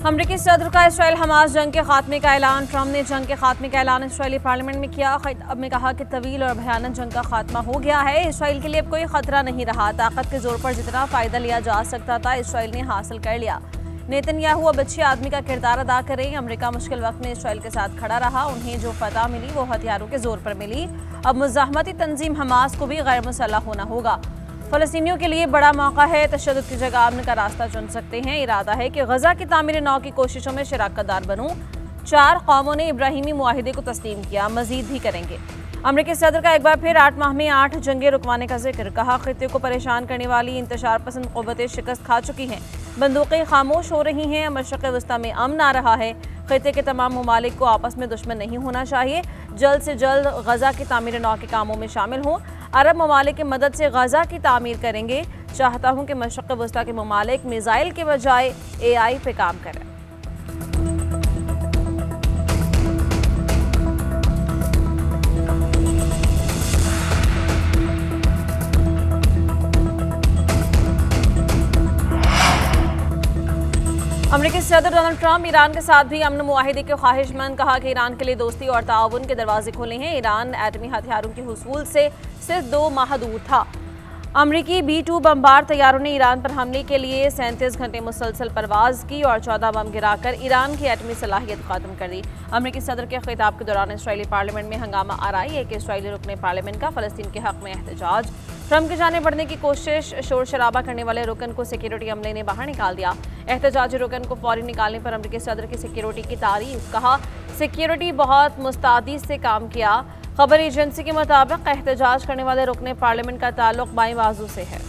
अमरीकी सदर का इसराइल हमास जंग के खात्मे का ऐलान। ट्रंप ने जंग के खात्मे का ऐलान इसराइली पार्लियामेंट में किया। खिताब में कहा कि तवील और भयानक जंग का खात्मा हो गया है। इसराइल के लिए अब कोई खतरा नहीं रहा। ताकत के जोर पर जितना फायदा लिया जा सकता था इसराइल ने हासिल कर लिया। नेतन्याहू अब अच्छे आदमी का किरदार अदा करें। अमेरिका मुश्किल वक्त में इसराइल के साथ खड़ा रहा। उन्हें जो फतह मिली वो हथियारों के जोर पर मिली। अब मुज़ाहमती तंजीम हमास को भी गैर मुसल्लह होना होगा। फ़लस्तीनियों के लिए बड़ा मौका है। तशद्दुद की जगह अमन का रास्ता चुन सकते हैं। इरादा है कि गजा की तामीर नौ की कोशिशों में शराकतदार बनूं। 4 कौमों ने इब्राहिमी मुआहिदे को तस्लीम किया, मजीद भी करेंगे। अमरीकी सदर का एक बार फिर 8 माह में 8 जंगें रुकवाने का जिक्र। कहा खित्ते को परेशान करने वाली इंतशार पसंद क़ुव्वतें शिकस्त खा चुकी हैं। बंदूकें खामोश हो रही हैं। मशरक़ वस्ता में अमन आ रहा है। खित्ते के तमाम ममालिक को आपस में दुश्मन नहीं होना चाहिए। जल्द से जल्द गजा की तामीर नौ के कामों में शामिल हों। अरब ममालिक की मदद से गजा की तामीर करेंगे। चाहता हूं कि मशरक़ वस्ता के ममालिक मिसाइल के बजाय AI पे काम करें। अमरीकी सदर डोनाल्ड ट्रंप ईरान के साथ भी अमन मुआहिदे के ख्वाहिशमंद। कहा कि ईरान के लिए दोस्ती और ताउन के दरवाजे खुले हैं। ईरान एटमी हथियारों के हुसूल से सिर्फ 2 माह दूर था। अमरीकी B-2 बमबार तैयारों ने ईरान पर हमले के लिए 37 घंटे मुसलसल परवाज की और 14 बम गिराकर ईरान की एटमी सलाहियत खत्म कर दी। अमरीकी सदर के खिताब के दौरान इसराइली पार्लियामेंट में हंगामा आराई है कि इसराइली रुकने पार्लियामेंट का फ़लस्तीन के हक में एहतजाज। ट्रंप के जाने बढ़ने की कोशिश। शोर शराबा करने वाले रुकन को सिक्योरिटी अमले ने बाहर निकाल दिया। एहतजाजी रुकन को फौरी निकालने पर अमरीकी सदर की सिक्योरिटी की तारीफ। कहा सिक्योरिटी बहुत मुस्तैदी से काम किया। खबर एजेंसी के मुताबिक एहतजाज करने वाले रुकने पार्लियामेंट का ताल्लुक बाएं बाजू से है।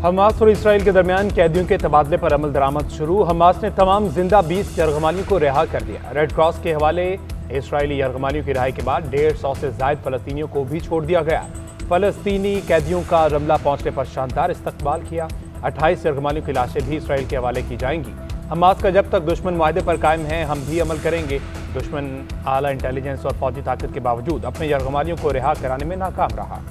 हमास और इसराइल के दरमियान कैदियों के तबादले पर अमल दरामद शुरू। हमास ने तमाम जिंदा 20 यरगमालियों को रिहा कर दिया। रेड क्रॉस के हवाले इसराइली यरगमालियों की रिहाई के बाद 150 से ज्यादा फलस्तीनियों को भी छोड़ दिया गया। फलस्तीनी कैदियों का रमला पहुंचने पर शानदार इस्तकबाल किया। 28 यरगमालियों की लाशें भी इसराइल के हवाले की जाएंगी। हमास का जब तक दुश्मन मुआहदे पर कायम है हम भी अमल करेंगे। दुश्मन आला इंटेलिजेंस और फौजी ताकत के बावजूद अपने यरगमालियों को रिहा कराने में नाकाम रहा।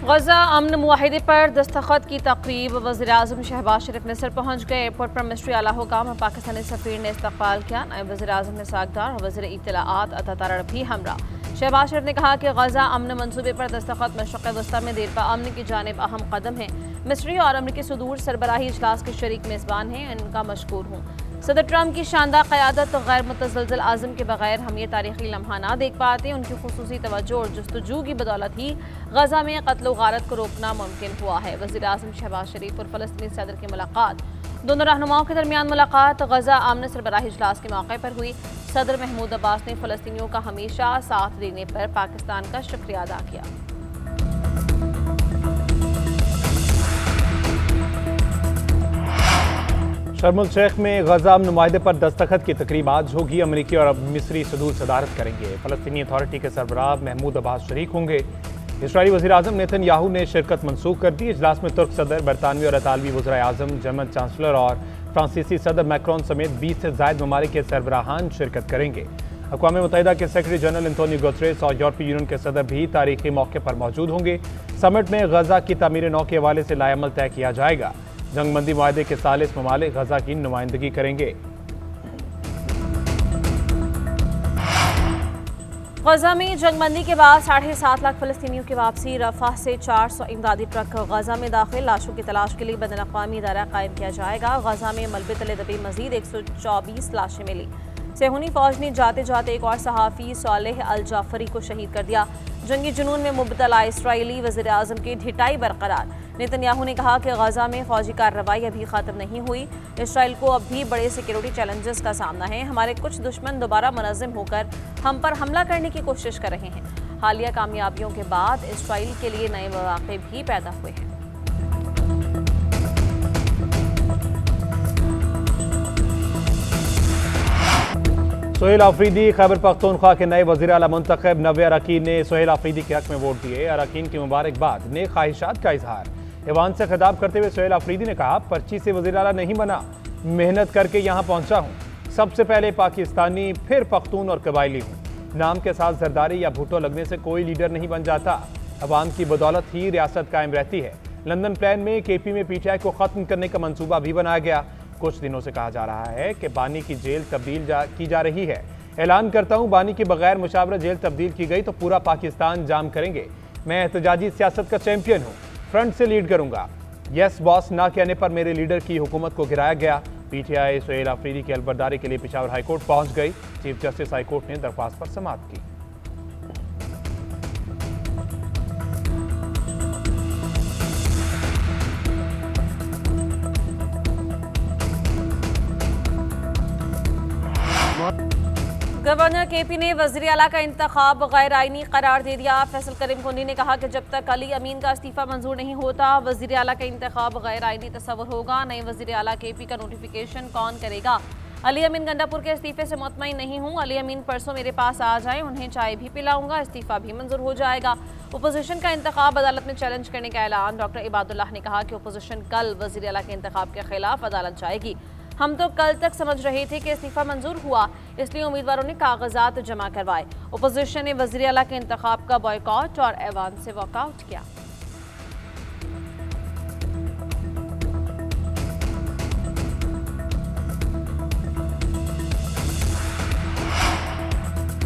गजा अमन मुआहिदे पर दस्तखत की तकरीब। वज़ीर-ए-आज़म शहबाज शरीफ मिस्र पहुंच गए। एयरपोर्ट पर मिस्री आला हुकाम और पाकिस्तानी सफ़ीर ने इस्तकबाल किया। नायब वज़ीर-ए-आज़म इस्हाक़ और वज़ीर इत्तलाआत अता तारड़ भी हमरा। शहबाज शरीफ ने कहा कि गजा अमन मंसूबे पर दस्तखत मशरक़ वस्ता में देर पा अमन की जानिब अहम कदम है। मिस्री और अमरीकी सदूर सरबराही इजलास के शरीक मेज़बान हैं। इनका मशकूर हूँ। सदर ट्रंप की शानदार क़यादत गैर मुतज़लज़ल आज़म के बगैर हम ये तारीख़ी लम्हा ना देख पाते। उनकी ख़ुसूसी तवज्जो और जस्तजू की बदौलत ही गजा में क़त्ल व गारत को रोकना मुमकिन हुआ है। वज़ीर-ए-आज़म शहबाज शरीफ और फ़लस्तीनी सदर की मुलाकात। दोनों रहनुमाओं के दरमियान मुलाकात गजा आमने सरबराही इजलास के मौके पर हुई। सदर महमूद अब्बास ने फ़लस्तीनियों का हमेशा साथ देने पर पाकिस्तान का शुक्रिया अदा किया। शर्मुल शेख में गजा अमन मुआहदे पर दस्तखत की तकरीब आज होगी। अमरीकी और मिस्री सदूर सदारत करेंगे। फ़लस्तीनी अथॉरिटी के सरबराह महमूद अब्बास शरीक होंगे। इसराइली वज़ीर-ए-आज़म नेतन्याहू ने शिरकत मनसूख कर दी। इजलास में तुर्क सदर, बरतानवी और इतालवी वज़ीर-ए-आज़म, जर्मन चांसलर और फ्रांसीसी सदर मैक्रोन समेत 20 से ज़ायद ममालिक के सरबराहान शिरकत करेंगे। अक़वाम मुत्तहिदा के सेक्रेटरी जनरल एंटोनियो गुतेरेस और यूरोपीय यूनियन के सदर भी तारीख़ी मौके पर मौजूद होंगे। समिट में गजा की तामीर नौ के हवाले से लाएअमल तय किया जाएगा। जंगबंदी मुआहदे के 40 ममालिक गजा की नुमाइंदगी करेंगे। गजा में जंगबंदी के बाद 7.5 लाख फ़लस्तीनियों की वापसी। रफ़ा से 400 इमदादी ट्रक गजा में दाखिल। लाशों की तलाश के लिए बैनुल-अक़वामी इदारा कायम किया जाएगा। गजा में मलबे तले दबी मजीद 124 लाशें मिली। सेहूनी फौज ने जाते जाते एक और सहाफ़ी सालेह अल जाफरी को शहीद कर दिया। जंगी जुनून में मुब्तला इसराइली वज़ीर-ए-आज़म की ढिठाई बरकरार। नेतन्याहू ने कहा कि गजा में फौजी कार्रवाई अभी ख़त्म नहीं हुई। इसराइल को अब भी बड़े सिक्योरिटी चैलेंजेस का सामना है। हमारे कुछ दुश्मन दोबारा मुनज़्ज़म होकर हम पर हमला करने की कोशिश कर रहे हैं। हालिया कामयाबियों के बाद इसराइल के लिए नए मौक़े भी पैदा हुए हैं। सोहेल आफरीदी खैबर पख्तूनख्वा के नए वज़ीर आला मुंतखब 90 अरकान ने सोहेल आफरीदी के हक में वोट दिए। अरकान की मुबारकबाद, नेक ख्वाहिशात का इजहार। ऐवान से खिताब करते हुए सोहेल आफरीदी ने कहा, पर्ची से वज़ीर आला नहीं बना, मेहनत करके यहाँ पहुँचा हूँ। सबसे पहले पाकिस्तानी, फिर पख्तून और कबायली हूँ। नाम के साथ जरदारी या भुट्टो लगने से कोई लीडर नहीं बन जाता। अवाम की बदौलत ही रियासत कायम रहती है। लंदन प्लान में केपी में पीटीआई को खत्म करने का मंसूबा भी बनाया गया। कुछ दिनों से कहा जा रहा है कि बानी की जेल तब्दील की जा रही है। ऐलान करता हूं, बानी की बगैर मुशावरत जेल तब्दील की गई तो पूरा पाकिस्तान जाम करेंगे। मैं एहतजाजी सियासत का चैंपियन हूं, फ्रंट से लीड करूंगा। यस बॉस ना कहने पर मेरे लीडर की हुकूमत को गिराया गया। पीटीआई सोहेल आफरीदी की अलबरदारी के लिए पेशावर हाईकोर्ट पहुंच गई। चीफ जस्टिस हाईकोर्ट ने दरख्वास्त पर समाअत की। गवर्नर केपी ने वज़ीर आला का इंतखाब गैर आईनी करार दे दिया। फैसल करीम कुंडी ने कहा कि जब तक अली अमीन का इस्तीफा मंजूर नहीं होता, वज़ीर आला का इंतखाब गैर आईनी तस्वुर होगा। नए वज़ीर आला केपी का नोटिफिकेशन कौन करेगा? अली अमीन गंडापुर के इस्तीफे से मुतमईन नहीं हूँ। अली अमीन परसों मेरे पास आ जाए, उन्हें चाय भी पिलाऊंगा, इस्तीफा भी मंजूर हो जाएगा। अपोजिशन का इंतखाब अदालत में चैलेंज करने का ऐलान। डॉक्टर इबादुल्लाह ने कहा कि अपोजिशन कल वज़ीर आला के इंतखाब के खिलाफ अदालत जाएगी। हम तो कल तक समझ रहे थे कि इस्तीफा मंजूर हुआ, इसलिए उम्मीदवारों ने कागजात जमा करवाए। अपोजिशन ने वज़ीर आला के इंतखाब का बॉयकॉट और ऐवान से वॉकआउट किया।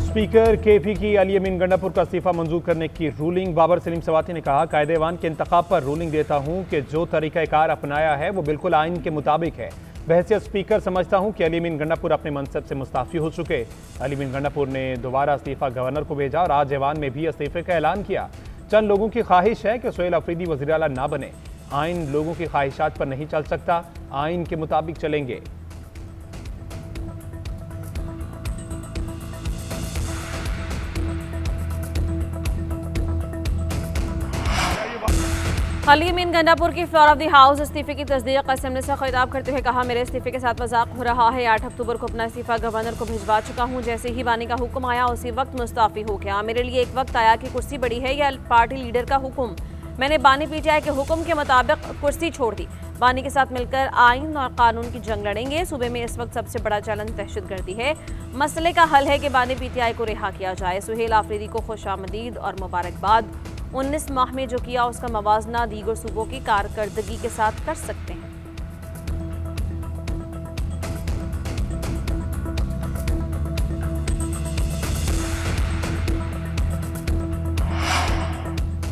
स्पीकर केपी की अली अमीन गंडापुर का इस्तीफा मंजूर करने की रूलिंग। बाबर सलीम सवाती ने कहा, कायदे-ए-वान के इंतखाब पर रूलिंग देता हूं कि जो तरीक़ाकार अपनाया है वो बिल्कुल आइन के मुताबिक है। बहैसियत स्पीकर समझता हूं कि अली अमीन गंडापुर अपने मनसब से मुस्ताफ़ी हो चुके। अली अमीन गंडापुर ने दोबारा इस्तीफा गवर्नर को भेजा और आज ऐवान में भी इस्तीफे का ऐलान किया। चंद लोगों की ख्वाहिश है कि सोहेल आफरीदी वज़ीर आला ना बने। आइन लोगों की ख्वाहिशात पर नहीं चल सकता, आइन के मुताबिक चलेंगे। अली अमीन गंडापुर की फ्लोर ऑफ द हाउस इस्तीफे की तस्दीक असेंबली से खिताब करते हुए कहा, मेरे इस्तीफे के साथ मजाक हो रहा है। 8 अक्टूबर को अपना इस्तीफा गवर्नर को भिजवा चुका हूं। जैसे ही बानी का हुक्म आया उसी वक्त मुस्ताफी हो गया। मेरे लिए एक वक्त आया कि कुर्सी बड़ी है या पार्टी लीडर का हुक्म। मैंने बानी पीटीआई के हुक्म के मुताबिक कुर्सी छोड़ दी। बानी के साथ मिलकर आइन और कानून की जंग लड़ेंगे। सूबे में इस वक्त सबसे बड़ा चैलेंज दहशतगर्दी है। मसले का हल है कि बानी पीटीआई को रिहा किया जाए। सोहेल आफरीदी को खुशामदीद और मुबारकबाद। 19 माह में जो किया उसका मवाजना दीगर सूबों की कारकर्दगी के साथ कर सकते हैं।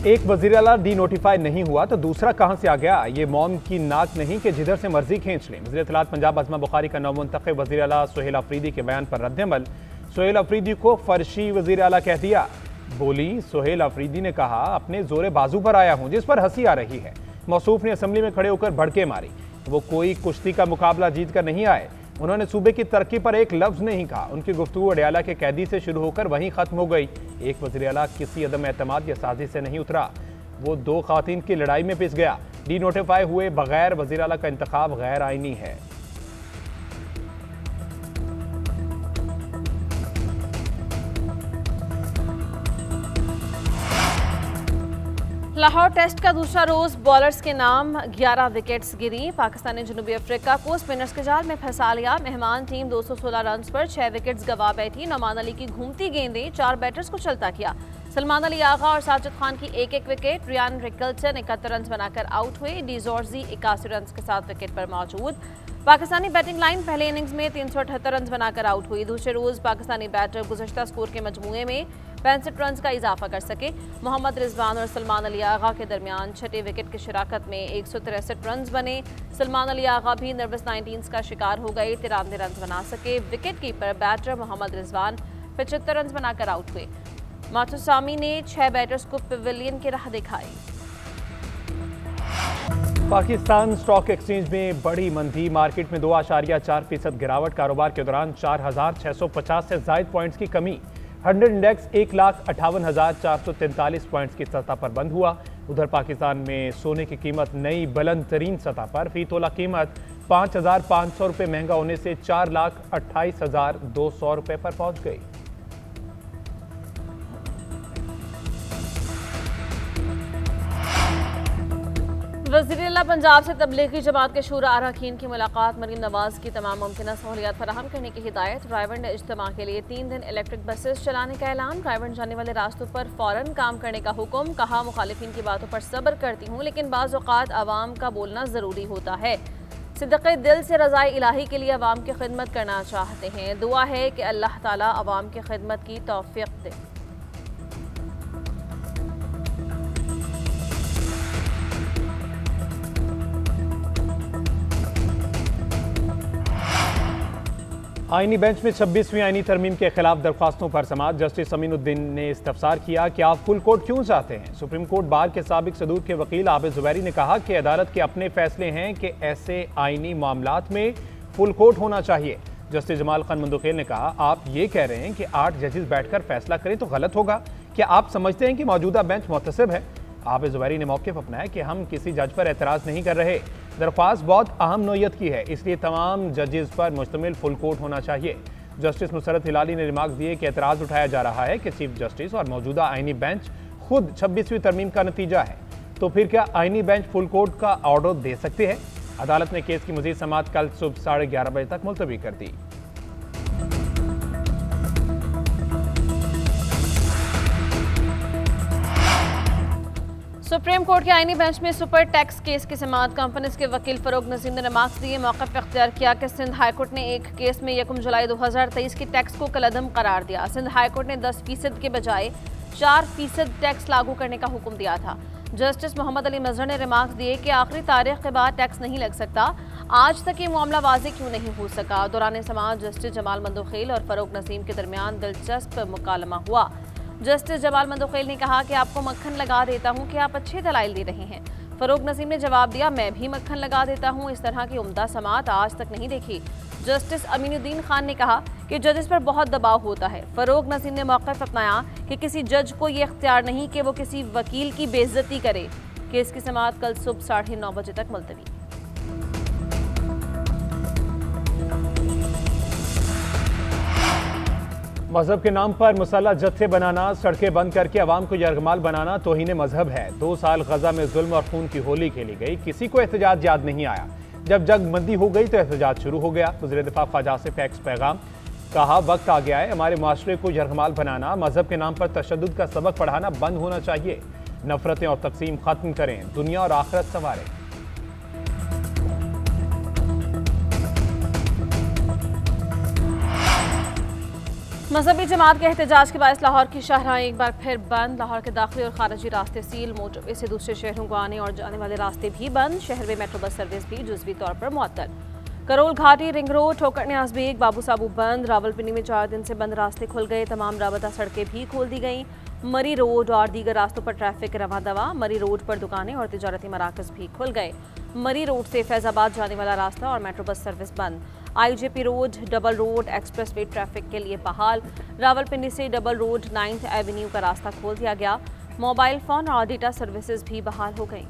एक वज़ीर आला डी नोटिफाई नहीं हुआ तो दूसरा कहां से आ गया? ये मौम की नाक नहीं कि जिधर से मर्जी खींच लें। वज़ीर इत्तलात पंजाब अज़मा बुखारी का नवमुंतखब वज़ीर आला सोहेल आफरीदी के बयान पर रद्द-ए-अमल। सोहेल आफरीदी को फर्शी वज़ीर आला कह दिया। बोली, सोहेल आफरीदी ने कहा, अपने जोरे बाजू पर आया हूं, जिस पर हंसी आ रही है। मौसूफ ने असम्बली में खड़े होकर भड़के मारी। वो कोई कुश्ती का मुकाबला जीत कर नहीं आए। उन्होंने सूबे की तरक्की पर एक लफ्ज नहीं कहा। उनकी गुफ्तगू अडयाला के कैदी से शुरू होकर वहीं खत्म हो गई। एक वज़ीर आला किसी अदम एतमाद या साजिश से नहीं उतरा, वो दो ख़वातीन की लड़ाई में पिस गया। डी नोटिफाई हुए बगैर वज़ीर आला का इंतखाब गैर आईनी है। लाहौर टेस्ट का दूसरा रोज बॉलर्स के नाम 11 विकेट्स गिरी। पाकिस्तान ने जनूबी अफ्रीका को स्पिनर्स के जाल में फंसा लिया। मेहमान टीम 216 रन पर 6 विकेट्स गंवा बैठी। नौमान अली की घूमती गेंदें 4 बैटर्स को चलता किया। सलमान अली आगा और साजिद खान की एक विकेट। रियान रिकल्टन 71 रन बनाकर आउट हुए। डी जॉर्जी 81 रन के साथ विकेट पर मौजूद। पाकिस्तानी बैटिंग लाइन पहले इनिंग्स में 378 रन बनाकर आउट हुई। दूसरे रोज पाकिस्तानी बैटर गुज़श्ता स्कोर के मजमूए में 65 रन का इजाफा कर सके। मोहम्मद रिजवान और सलमान अली आगा के दरमियान छठे विकेट की शराकत में 163 रन बने। सलमान अली आगा भी नर्वस 19 का शिकार हो गए, 93 रन बना सके। Wicket keeper batter Mohammad Rizwan 75 run बनाकर आउट हुए। मातुसामी ने 6 बैटर्स को पवेलियन की राह दिखाई। पाकिस्तान स्टॉक एक्सचेंज में बड़ी मंदी। मार्केट में 2.4% गिरावट। कारोबार के दौरान 4,650 से ज्यादा पॉइंट्स की कमी। 100 इंडेक्स 1,58,443 पॉइंट्स की सतह पर बंद हुआ। उधर पाकिस्तान में सोने की कीमत नई बुलंद तरीन सतह पर। फी तोला कीमत 5,500 रुपये महंगा होने से 4,28,200 रुपये पर पहुंच गई। वज़ीर-ए-आला पंजाब से तबलीगी जमात के शूरा अरकान की मुलाकात, मरीम नवाज की तमाम मुमकिन सहूलियात फराहम करने की हिदायत। रायबंड ने इज्तिमा के लिए 3 दिन इलेक्ट्रिक बसेस चलाने का ऐलान। रायबंड जाने वाले रास्तों पर फौरन काम करने का हुक्म। कहा, मुखालिफिन की बातों पर सब्र करती हूँ, लेकिन बाज़ औक़ात अवाम का बोलना ज़रूरी होता है। सिद्क़े दिल से रज़ाए इलाही के लिए अवाम की खिदमत करना चाहते हैं। दुआ है कि अल्लाह ताला अवाम की खिदमत की तौफ़ीक़ दे। आईनी बेंच में 26वीं आईनी तरमीम के खिलाफ दरख्वास्तों पर समाअत। जस्टिस अमीनुद्दीन ने इस्तफसार किया कि आप फुल कोर्ट क्यों चाहते हैं। सुप्रीम कोर्ट बार के साबिक सदूर के वकील आबिद ज़ुबैरी ने कहा कि अदालत के अपने फैसले हैं कि ऐसे आईनी मामलात में फुल कोर्ट होना चाहिए। जस्टिस जमाल खान मंदुखेल ने कहा, आप ये कह रहे हैं कि 8 जजेस बैठकर फैसला करें तो गलत होगा। क्या आप समझते हैं कि मौजूदा बेंच मुतसिब है? आबिद ज़ुबैरी ने मौक़िफ़ अपनाया कि हम किसी जज पर एतराज़ नहीं कर रहे। दरख्वास्त बहुत अहम नौयत की है, इसलिए तमाम जजेस पर मुश्तमिल फुल कोर्ट होना चाहिए। जस्टिस नुसरत हिलाली ने रिमार्क दिए कि एतराज़ उठाया जा रहा है कि चीफ जस्टिस और मौजूदा आईनी बेंच खुद 26वीं तरमीम का नतीजा है, तो फिर क्या आईनी बेंच फुल कोर्ट का ऑर्डर दे सकते हैं? अदालत ने केस की मज़ीद समाअत कल सुबह 11:30 बजे तक मुलतवी कर दी। सुप्रीम कोर्ट के आईनी बेंच में सुपर टैक्स केस की समाअत। कंपनीज के वकील फरोग नसीम ने रिमार्क्स दिए। मौक़िफ़ इख्तियार किया कि सिंध हाईकोर्ट ने एक केस में 1 जुलाई 2023 की टैक्स को कलअदम करार दिया। सिंध हाईकोर्ट ने 10% के बजाय 4% टैक्स लागू करने का हुक्म दिया था। जस्टिस मोहम्मद अली मजहर ने रिमार्क्स दिए कि आखिरी तारीख के बाद टैक्स नहीं लग सकता। आज तक ये मामला वाज़ेह क्यों नहीं हो सका। दौरान समाअत जस्टिस जमाल मंदुखेल और फरोग नसीम के दरमियान दिलचस्प मुकालमा हुआ। जस्टिस जमाल मंदुखेल ने कहा कि आपको मक्खन लगा देता हूं कि आप अच्छे दलाइल दे रहे हैं। फरोग नसीम ने जवाब दिया, मैं भी मक्खन लगा देता हूं। इस तरह की उम्दा समाअत आज तक नहीं देखी। जस्टिस अमीनुद्दीन खान ने कहा कि जजेस पर बहुत दबाव होता है। फरोग नसीम ने मौक़िफ़ अपनाया कि किसी जज को ये इख्तियार नहीं कि वो किसी वकील की बेइज्जती करे। केस की समाअत कल सुबह 9:30 बजे तक मुलतवी। मजहब के नाम पर मुसल्लह जत्थे बनाना, सड़कें बंद करके अवाम को यरगमाल बनाना तौहीन मजहब है। 2 साल गजा में जुल्म और खून की होली खेली गई, किसी को एहतजाज याद नहीं आया। जब जंगबंदी हो गई तो एहतजाज शुरू हो गया। वज़ीर दिफा ख्वाजा आसिफ एक्स पैगाम, कहा वक्त आ गया है हमारे माशरे को यरगमाल बनाना, मजहब के नाम पर तशद्दुद का सबक पढ़ाना बंद होना चाहिए। नफरतें और तकसीम खत्म करें, दुनिया और आखिरत संवारें। मजहबी जमात के एहतजाज के बायस लाहौर की शाहराहें एक बार फिर बंद। लाहौर के दाखिली और खारजी रास्ते सील, मोटरवे से दूसरे शहरों को आने और जाने वाले रास्ते भी बंद। शहर में मेट्रो बस सर्विस भी जुज़वी तौर पर मुअत्तल। करोल घाटी, रिंग रोड, ठोकर न्याज़ बेग, बाबू साबू बंद। रावलपिंडी में 4 दिन से बंद रास्ते खुल गए। तमाम राबता सड़कें भी खोल दी गई। मरी रोड और दीगर रास्तों पर ट्रैफिक रवा दवा। मरी रोड पर दुकानें और तिजारती मराकज़ भी खुल गए। मरी रोड से फैज़ाबाद जाने वाला रास्ता और मेट्रो बस सर्विस बंद। IJP road, double road, express way traffic के लिए बहाल। रावलपिंडी से डबल रोड 9th एवेन्यू का रास्ता खोल दिया गया। मोबाइल फ़ोन और डेटा सर्विसेज भी बहाल हो गई।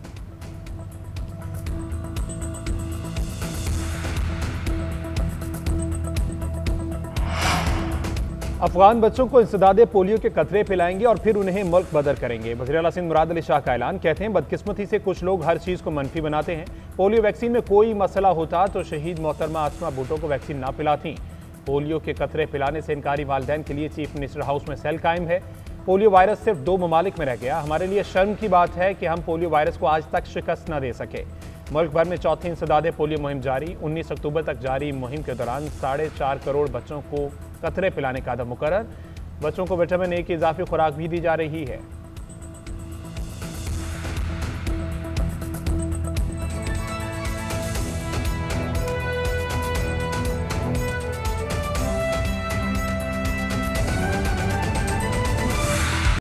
अफगान बच्चों को इंसदादे पोलियो के कतरे पिलाएंगे और फिर उन्हें मुल्क बदर करेंगे। वज़ीर-ए-आला सिंध मुराद अली शाह का ऐलान। कहते हैं बदकिस्मती से कुछ लोग हर चीज़ को मनफी बनाते हैं। पोलियो वैक्सीन में कोई मसला होता तो शहीद मोहतरमा आसमा भुट्टो को वैक्सीन ना पिलाती। पोलियो के कतरे पिलाने से इनकारी वालिदैन के लिए चीफ मिनिस्टर हाउस में सेल कायम है। पोलियो वायरस सिर्फ 2 ममालिक में रह गया। हमारे लिए शर्म की बात है कि हम पोलियो वायरस को आज तक शिकस्त न दे सके। मुल्क भर में चौथी इंसदादे पोलियो मुहिम जारी। 19 अक्टूबर तक जारी मुहिम के दौरान 4.5 करोड़ बच्चों को कतरे पिलाने का अदम मुकर्रर। बच्चों को विटामिन ए की इजाफी खुराक भी दी जा रही है।